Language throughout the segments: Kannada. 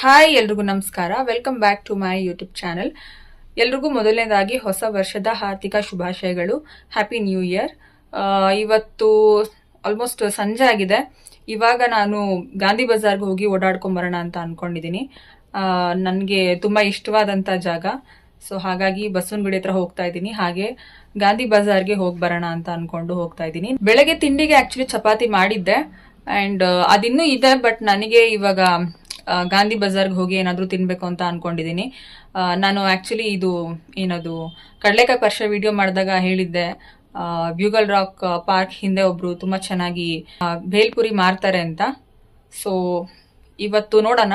ಹಾಯ್ ಎಲ್ರಿಗೂ ನಮಸ್ಕಾರ. Welcome back to my YouTube channel. ಎಲ್ರಿಗೂ ಮೊದಲನೇದಾಗಿ ಹೊಸ ವರ್ಷದ ಹಾರ್ದಿಕ ಶುಭಾಶಯಗಳು. Happy new year. ಇವತ್ತು ಆಲ್ಮೋಸ್ಟ್ ಸಂಜೆ ಆಗಿದೆ. ಇವಾಗ ನಾನು ಗಾಂಧಿ ಬಜಾರ್ಗೆ ಹೋಗಿ ಓಡಾಡ್ಕೊಂಬರೋಣ ಅಂತ ಅನ್ಕೊಂಡಿದ್ದೀನಿ. ನನಗೆ ತುಂಬ ಇಷ್ಟವಾದಂಥ ಜಾಗ. ಸೊ ಹಾಗಾಗಿ ಬಸವನಗುಡಿ ಹತ್ರ ಹೋಗ್ತಾ ಇದ್ದೀನಿ. ಹಾಗೆ ಗಾಂಧಿ ಬಜಾರ್ಗೆ ಹೋಗಿ ಬರೋಣ ಅಂತ ಅನ್ಕೊಂಡು ಹೋಗ್ತಾ ಇದ್ದೀನಿ. ಬೆಳಗ್ಗೆ ತಿಂಡಿಗೆ ಆಕ್ಚುಲಿ ಚಪಾತಿ ಮಾಡಿದ್ದೆ ಅಂಡ್ ಅದಿನ್ನೂ ಇದೆ. ಬಟ್ ನನಗೆ ಇವಾಗ ಗಾಂಧಿ ಬಜಾರ್ಗೆ ಹೋಗಿ ಏನಾದರೂ ತಿನ್ಬೇಕು ಅಂತ ಅನ್ಕೊಂಡಿದ್ದೀನಿ. ನಾನು ಆಕ್ಚುಲಿ ಇದು ಏನದು ಕಡಲೆಕಾಯಿ ಪರಿಷೆ ವಿಡಿಯೋ ಮಾಡಿದಾಗ ಹೇಳಿದ್ದೆ, ಬ್ಯೂಗಲ್ ರಾಕ್ ಪಾರ್ಕ್ ಹಿಂದೆ ಒಬ್ರು ತುಂಬಾ ಚೆನ್ನಾಗಿ ಭೇಲ್ಪುರಿ ಮಾರ್ತಾರೆ ಅಂತ. ಸೊ ಇವತ್ತು ನೋಡೋಣ,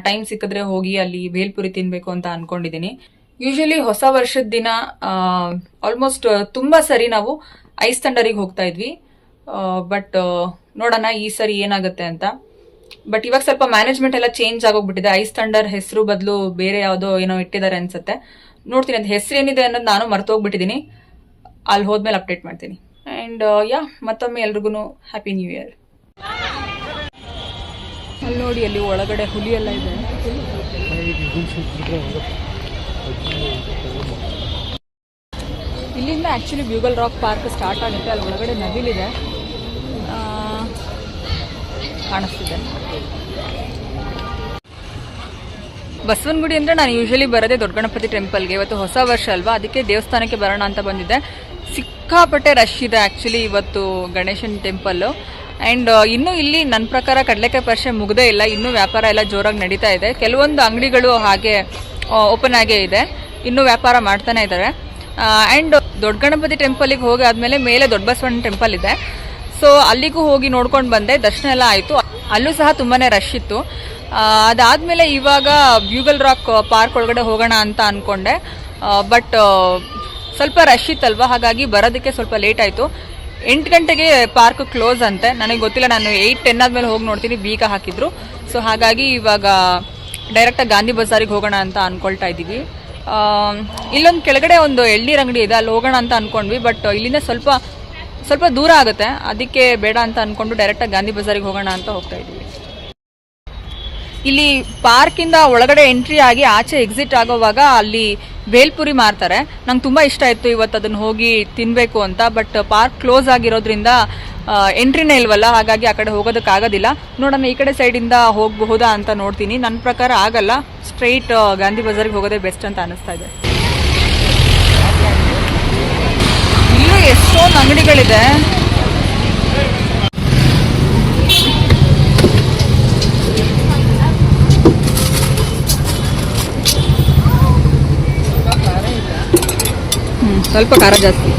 ಟೈಮ್ ಸಿಕ್ಕಿದ್ರೆ ಹೋಗಿ ಅಲ್ಲಿ ಭೇಲ್ಪುರಿ ತಿನ್ಬೇಕು ಅಂತ ಅನ್ಕೊಂಡಿದ್ದೀನಿ. ಯೂಶಲಿ ಹೊಸ ವರ್ಷದ ದಿನ ಆಲ್ಮೋಸ್ಟ್ ತುಂಬಾ ಸರಿ ನಾವು ಐಸ್ ಥಂಡರಿಗೆ ಹೋಗ್ತಾ ಇದ್ವಿ. ಬಟ್ ನೋಡೋಣ ಈ ಸರಿ ಏನಾಗುತ್ತೆ ಅಂತ. ಬಟ್ ಇವಾಗ ಸ್ವಲ್ಪ ಮ್ಯಾನೇಜ್ಮೆಂಟ್ ಎಲ್ಲ ಚೇಂಜ್ ಆಗೋಗ್ಬಿಟ್ಟಿದೆ. ಐಸ್ ಥಂಡರ್ ಹೆಸರು ಬದಲು ಬೇರೆ ಯಾವುದೋ ಏನೋ ಇಟ್ಟಿದ್ದಾರೆ ಅನ್ಸುತ್ತೆ. ನೋಡ್ತೀನಿ ಅದು ಹೆಸರು ಏನಿದೆ ಅನ್ನೋದು ನಾನು ಮರ್ತೋಗ್ಬಿಟ್ಟಿದ್ದೀನಿ. ಅಲ್ಲಿ ಹೋದ್ಮೇಲೆ ಅಪ್ಡೇಟ್ ಮಾಡ್ತೀನಿ. ಅಂಡ್ ಮತ್ತೊಮ್ಮೆ ಎಲ್ರಿಗೂ ಹ್ಯಾಪಿ ನ್ಯೂ ಇಯರ್. ಅಲ್ಲಿ ನೋಡಿ, ಅಲ್ಲಿ ಒಳಗಡೆ ಹುಲಿ ಎಲ್ಲ ಇದೆ. ಇಲ್ಲಿಂದ actually bugle rock park start ಆಗುತ್ತೆ. ಅಲ್ಲಿ ಒಳಗಡೆ ನವಿಲಿದೆ ಕಾಣಿಸ್ತಿದೆ. ಬಸವನಗುಡಿ ಅಂದರೆ ನಾನು ಯೂಶಲಿ ಬರೋದೇ ದೊಡ್ಡ ಗಣಪತಿ ಟೆಂಪಲ್ಗೆ. ಇವತ್ತು ಹೊಸ ವರ್ಷ ಅಲ್ವಾ, ಅದಕ್ಕೆ ದೇವಸ್ಥಾನಕ್ಕೆ ಬರೋಣ ಅಂತ ಬಂದಿದ್ದೆ. ಸಿಕ್ಕಾಪಟ್ಟೆ ರಶ್ ಇದೆ ಆ್ಯಕ್ಚುಲಿ ಇವತ್ತು ಗಣೇಶನ್ ಟೆಂಪಲ್ಲು. ಆ್ಯಂಡ್ ಇನ್ನೂ ಇಲ್ಲಿ ನನ್ನ ಪ್ರಕಾರ ಕಡಲೆಕಾಯಿ ಪರಿಷೆ ಮುಗ್ದೇ ಇಲ್ಲ. ಇನ್ನೂ ವ್ಯಾಪಾರ ಎಲ್ಲ ಜೋರಾಗಿ ನಡೀತಾ ಇದೆ. ಕೆಲವೊಂದು ಅಂಗಡಿಗಳು ಹಾಗೆ ಓಪನ್ ಆಗೇ ಇದೆ, ಇನ್ನೂ ವ್ಯಾಪಾರ ಮಾಡ್ತಾನೆ ಇದ್ದಾರೆ. ಆ್ಯಂಡ್ ದೊಡ್ಡ ಗಣಪತಿ ಟೆಂಪಲಿಗೆ ಹೋಗಿ ಆದಮೇಲೆ ಮೇಲೆ ದೊಡ್ಡ ಬಸವಣ್ಣ ಟೆಂಪಲ್ ಇದೆ. ಸೊ ಅಲ್ಲಿಗೂ ಹೋಗಿ ನೋಡ್ಕೊಂಡು ಬಂದೆ, ದರ್ಶನ ಎಲ್ಲ ಆಯಿತು. ಅಲ್ಲೂ ಸಹ ತುಂಬಾ ರಶ್ ಇತ್ತು. ಅದಾದಮೇಲೆ ಇವಾಗ ಬ್ಯೂಗಲ್ ರಾಕ್ ಪಾರ್ಕ್ ಒಳಗಡೆ ಹೋಗೋಣ ಅಂತ ಅಂದ್ಕೊಂಡೆ. ಬಟ್ ಸ್ವಲ್ಪ ರಶ್ ಇತ್ತಲ್ವ, ಹಾಗಾಗಿ ಬರೋದಕ್ಕೆ ಸ್ವಲ್ಪ ಲೇಟ್ ಆಯಿತು. 8 ಗಂಟೆಗೆ ಪಾರ್ಕ್ ಕ್ಲೋಸ್ ಅಂತೆ. ನನಗೆ ಗೊತ್ತಿಲ್ಲ, ನಾನು 8-10 ಆದಮೇಲೆ ಹೋಗಿ ನೋಡ್ತೀನಿ, ಬೀಗ ಹಾಕಿದ್ರು. ಸೊ ಹಾಗಾಗಿ ಇವಾಗ ಡೈರೆಕ್ಟಾಗಿ ಗಾಂಧಿ ಬಜಾರಿಗೆ ಹೋಗೋಣ ಅಂತ ಅಂದ್ಕೊಳ್ತಾ ಇದ್ದೀವಿ. ಇಲ್ಲೊಂದು ಕೆಳಗಡೆ ಒಂದು ಎಳ್ನೀರು ಅಂಗಡಿ ಇದೆ, ಅಲ್ಲಿ ಹೋಗೋಣ ಅಂತ ಅಂದ್ಕೊಂಡ್ವಿ. ಬಟ್ ಇಲ್ಲಿಂದ ಸ್ವಲ್ಪ ದೂರ ಆಗುತ್ತೆ, ಅದಕ್ಕೆ ಬೇಡ ಅಂತ ಅಂದ್ಕೊಂಡು ಡೈರೆಕ್ಟಾಗಿ ಗಾಂಧಿ ಬಜಾರಿಗೆ ಹೋಗೋಣ ಅಂತ ಹೋಗ್ತಾ ಇದ್ದೀವಿ. ಇಲ್ಲಿ ಪಾರ್ಕಿಂದ ಒಳಗಡೆ ಎಂಟ್ರಿ ಆಗಿ ಆಚೆ ಎಕ್ಸಿಟ್ ಆಗೋವಾಗ ಅಲ್ಲಿ ಭೇಲ್ಪುರಿ ಮಾರ್ತಾರೆ. ನಂಗೆ ತುಂಬ ಇಷ್ಟ ಇತ್ತು ಇವತ್ತು ಅದನ್ನು ಹೋಗಿ ತಿನ್ನಬೇಕು ಅಂತ. ಬಟ್ ಪಾರ್ಕ್ ಕ್ಲೋಸ್ ಆಗಿರೋದ್ರಿಂದ ಎಂಟ್ರಿನೇ ಇಲ್ವಲ್ಲ, ಹಾಗಾಗಿ ಆ ಕಡೆ ಹೋಗೋದಕ್ಕಾಗೋದಿಲ್ಲ. ನೋಡೋಣ ಈ ಕಡೆ ಸೈಡಿಂದ ಹೋಗಬಹುದಾ ಅಂತ ನೋಡ್ತೀನಿ. ನನ್ನ ಪ್ರಕಾರ ಆಗಲ್ಲ, ಸ್ಟ್ರೈಟ್ ಗಾಂಧಿ ಬಜಾರಿಗೆ ಹೋಗೋದೇ ಬೆಸ್ಟ್ ಅಂತ ಅನಿಸ್ತಾ ಇದೆ. ಇಲ್ಲೂ ಎಷ್ಟೊಂದು ಅಂಗಡಿಗಳಿದೆ. ಸ್ವಲ್ಪ ಖಾರ ಜಾಸ್ತಿ.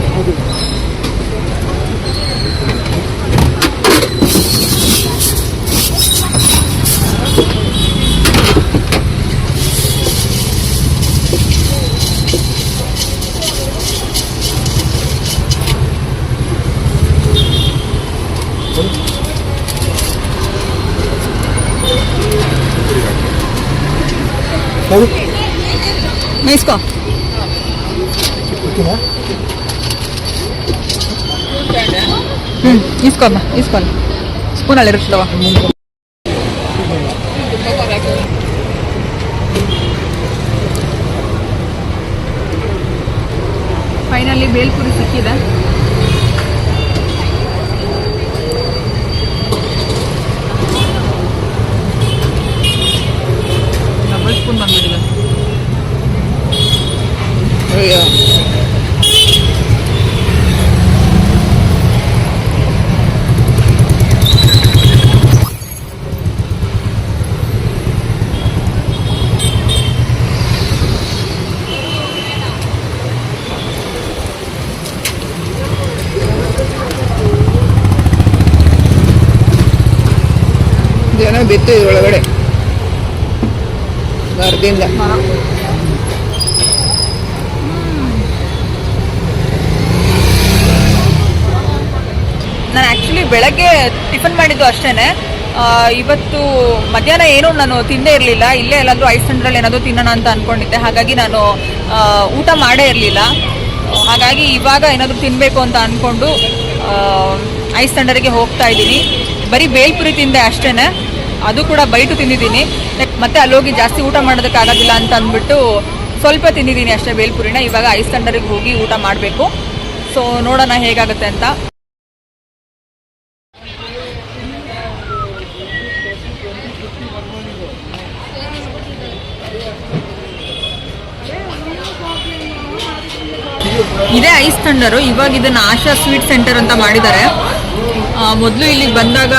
ಇಸ್ಕೋ ಇಸ್ಕೊಲ್ಲ ಸ್ಪೂನಲ್ಲಿ ಇರುತ್ತವ. ಫೈನಲಿ ಭೇಲ್ಪುರಿ ಸಿಕ್ಕಿದೆ. ಡಬಲ್ ಸ್ಪೂನ್ ಬಂದ್ಬಿಟ್ಟಿದೆ. ಜನ ಬಿತ್ತು ಇದರೊಳಗಡೆ ಮರದಿಂದ. ನಾನು ಆ್ಯಕ್ಚುಲಿ ಬೆಳಗ್ಗೆ ಟಿಫನ್ ಮಾಡಿದ್ದು ಅಷ್ಟೇ. ಇವತ್ತು ಮಧ್ಯಾಹ್ನ ಏನೂ ನಾನು ತಿಂದೇ ಇರಲಿಲ್ಲ. ಇಲ್ಲೇ ಎಲ್ಲಾದರೂ ಐಸ್ ಥಂಡರಲ್ಲಿ ಏನಾದರೂ ತಿನ್ನೋಣ ಅಂತ ಅಂದ್ಕೊಂಡಿದ್ದೆ. ಹಾಗಾಗಿ ನಾನು ಊಟ ಮಾಡೇ ಇರಲಿಲ್ಲ. ಹಾಗಾಗಿ ಇವಾಗ ಏನಾದರೂ ತಿನ್ನಬೇಕು ಅಂತ ಅಂದ್ಕೊಂಡು ಐಸ್ ಥಂಡರಿಗೆ ಹೋಗ್ತಾ ಇದ್ದೀನಿ. ಬರೀ ಬೇಲ್ಪುರಿ ತಿಂದೆ ಅಷ್ಟೇ. ಅದು ಕೂಡ ಬೈಟು ತಿಂದಿದ್ದೀನಿ. ಮತ್ತೆ ಅಲ್ಲೋಗಿ ಜಾಸ್ತಿ ಊಟ ಮಾಡೋದಕ್ಕಾಗೋದಿಲ್ಲ ಅಂತ ಅಂದ್ಬಿಟ್ಟು ಸ್ವಲ್ಪ ತಿಂದಿದ್ದೀನಿ ಅಷ್ಟೇ ಬೇಲ್ಪುರಿನ. ಇವಾಗ ಐಸ್ ಥಂಡರಿಗೆ ಹೋಗಿ ಊಟ ಮಾಡಬೇಕು. ಸೊ ನೋಡೋಣ ಹೇಗಾಗುತ್ತೆ ಅಂತ. ಇದೇ ಐಸ್ ಥಂಡರು. ಇವಾಗ ಇದನ್ನ ಆಶಾ ಸ್ವೀಟ್ ಸೆಂಟರ್ ಅಂತ ಮಾಡಿದ್ದಾರೆ. ಮೊದಲು ಇಲ್ಲಿಗೆ ಬಂದಾಗ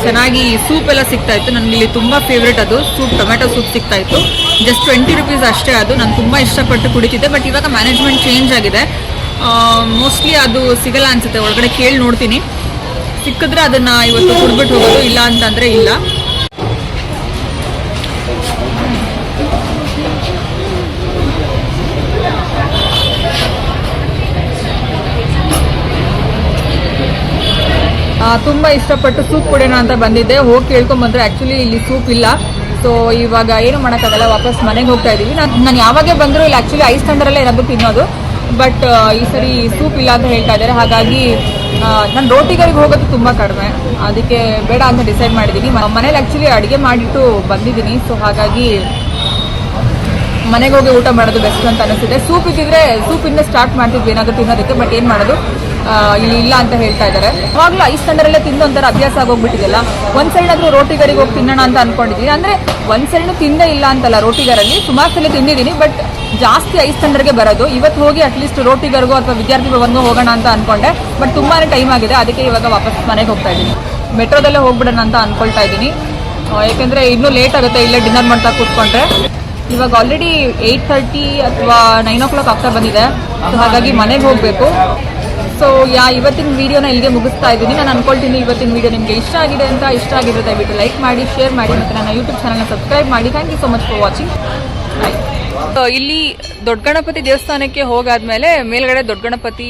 ಚೆನ್ನಾಗಿ ಸೂಪ್ ಎಲ್ಲ ಸಿಗ್ತಾ ಇತ್ತು. ನನಗೆ ಇಲ್ಲಿ ತುಂಬ ಫೇವ್ರೇಟ್ ಅದು ಸೂಪ್, ಟೊಮೆಟೊ ಸೂಪ್ ಸಿಗ್ತಾ ಇತ್ತು. ಜಸ್ಟ್ 20 rupees ಅಷ್ಟೇ. ಅದು ನಾನು ತುಂಬ ಇಷ್ಟಪಟ್ಟು ಕುಡಿತಿದ್ದೆ. ಬಟ್ ಇವಾಗ ಮ್ಯಾನೇಜ್ಮೆಂಟ್ ಚೇಂಜ್ ಆಗಿದೆ. ಮೋಸ್ಟ್ಲಿ ಅದು ಸಿಗಲ್ಲ ಅನ್ಸುತ್ತೆ. ಒಳಗಡೆ ಕೇಳಿ ನೋಡ್ತೀನಿ, ಸಿಕ್ಕಿದ್ರೆ ಅದನ್ನ ಇವತ್ತು ಕುಡ್ಬಿಟ್ಟು ಹೋಗೋದು, ಇಲ್ಲ ಅಂತಂದ್ರೆ ಇಲ್ಲ. ತುಂಬ ಇಷ್ಟಪಟ್ಟು ಸೂಪ್ ಕುಡಿಯೋಣ ಅಂತ ಬಂದಿದ್ದೆ. ಹೋಗಿ ಕೇಳ್ಕೊಂಬಂದ್ರೆ ಆ್ಯಕ್ಚುಲಿ ಇಲ್ಲಿ ಸೂಪ್ ಇಲ್ಲ. ಸೊ ಇವಾಗ ಏನು ಮಾಡೋಕ್ಕಾಗಲ್ಲ, ವಾಪಸ್ ಮನೆಗೆ ಹೋಗ್ತಾ ಇದ್ದೀವಿ. ನಾನು ಯಾವಾಗೇ ಬಂದರೂ ಇಲ್ಲಿ ಆ್ಯಕ್ಚುಲಿ ಐಸ್ ಥಂಡರಲ್ಲೇ ಏನಾದರೂ ತಿನ್ನೋದು. ಬಟ್ ಈ ಸರಿ ಸೂಪ್ ಇಲ್ಲ ಅಂತ ಹೇಳ್ತಾ ಇದ್ದಾರೆ. ಹಾಗಾಗಿ ನಾನು ರೋಟಿಗಳಿಗೆ ಹೋಗೋದು ತುಂಬ ಕಡಿಮೆ, ಅದಕ್ಕೆ ಬೇಡ ಅಂತ ಡಿಸೈಡ್ ಮಾಡಿದ್ದೀನಿ. ಮನೇಲಿ ಆ್ಯಕ್ಚುಲಿ ಅಡುಗೆ ಮಾಡಿಟ್ಟು ಬಂದಿದ್ದೀನಿ. ಸೊ ಹಾಗಾಗಿ ಮನೆಗೆ ಹೋಗಿ ಊಟ ಮಾಡೋದು ಬೆಸ್ಟ್ ಅಂತ ಅನಿಸಿದೆ. ಸೂಪ್ ಇದ್ದಿದ್ರೆ ಸೂಪಿಂದ ಸ್ಟಾರ್ಟ್ ಮಾಡ್ತಿದ್ವಿ ಏನಾದರೂ ತಿನ್ನೋದಕ್ಕೆ. ಬಟ್ ಏನು ಮಾಡೋದು, ಇಲ್ಲಿ ಇಲ್ಲ ಅಂತ ಹೇಳ್ತಾ ಇದ್ದಾರೆ. ಅವಾಗಲೂ ಐಸ್ ಥಂಡರಲ್ಲೇ ತಿಂದು ಒಂಥರ ಅಭ್ಯಾಸ ಆಗೋಗ್ಬಿಟ್ಟಿದೆಯಲ್ಲ. ಒಂದು ಸೈಡ್ ಆದರೂ ರೋಟಿಗರಿಗೆ ಹೋಗಿ ತಿನ್ನೋಣ ಅಂತ ಅನ್ಕೊಂಡಿದ್ದೀನಿ. ಅಂದರೆ ಒಂದು ಸೈಡ್ನು ತಿಂದೇ ಇಲ್ಲ ಅಂತಲ್ಲ, ರೋಟಿಗರಲ್ಲಿ ಸುಮಾರು ಸಲ ತಿಂದಿದ್ದೀನಿ. ಬಟ್ ಜಾಸ್ತಿ ಐಸ್ ಥಂಡರ್ಗೆ ಬರೋದು. ಇವತ್ತು ಹೋಗಿ ಅಟ್ಲೀಸ್ಟ್ ರೋಟಿಗರಿಗೋ ಅಥವಾ ವಿದ್ಯಾರ್ಥಿ ಭವನ್ಗೂ ಹೋಗೋಣ ಅಂತ ಅನ್ಕೊಂಡೆ. ಬಟ್ ತುಂಬಾ ಟೈಮ್ ಆಗಿದೆ, ಅದಕ್ಕೆ ಇವಾಗ ವಾಪಸ್ ಮನೆಗೆ ಹೋಗ್ತಾ ಇದ್ದೀನಿ. ಮೆಟ್ರೋದಲ್ಲೇ ಹೋಗ್ಬಿಡೋಣ ಅಂತ ಅನ್ಕೊಳ್ತಾ ಇದ್ದೀನಿ. ಯಾಕೆಂದರೆ ಇನ್ನೂ ಲೇಟ್ ಆಗುತ್ತೆ ಇಲ್ಲೇ ಡಿನ್ನರ್ ಮಾಡ್ತಾ ಕೂತ್ಕೊಂಡ್ರೆ. ಇವಾಗ ಆಲ್ರೆಡಿ 8:30 ಅಥವಾ 9 o'clock ಆಗ್ತಾ ಬಂದಿದೆ. ಸೊ ಹಾಗಾಗಿ ಮನೆಗೆ ಹೋಗಬೇಕು. ಸೊ ಇವತ್ತಿನ ವಿಡಿಯೋನ ಇಲ್ಲಿಗೆ ಮುಗಿಸ್ತಾ ಇದ್ದೀನಿ. ನಾನು ಅನ್ಕೊಳ್ತೀನಿ ಇವತ್ತಿನ ವಿಡಿಯೋ ನಿಮಗೆ ಇಷ್ಟ ಆಗಿದೆ ಅಂತ. ಇಷ್ಟ ಆಗಿದ್ರೆ ದಯವಿಟ್ಟು ಲೈಕ್ ಮಾಡಿ, ಶೇರ್ ಮಾಡಿ, ಮತ್ತು ನನ್ನ ಯೂಟ್ಯೂಬ್ ಚಾನಲ್ನ ಸಬ್ಸ್ಕ್ರೈಬ್ ಮಾಡಿ. Thank you so much for watching. ಇಲ್ಲಿ ದೊಡ್ಡ ಗಣಪತಿ ದೇವಸ್ಥಾನಕ್ಕೆ ಹೋಗಾದ್ಮೇಲೆ ಮೇಲ್ಗಡೆ ದೊಡ್ಡ ಗಣಪತಿ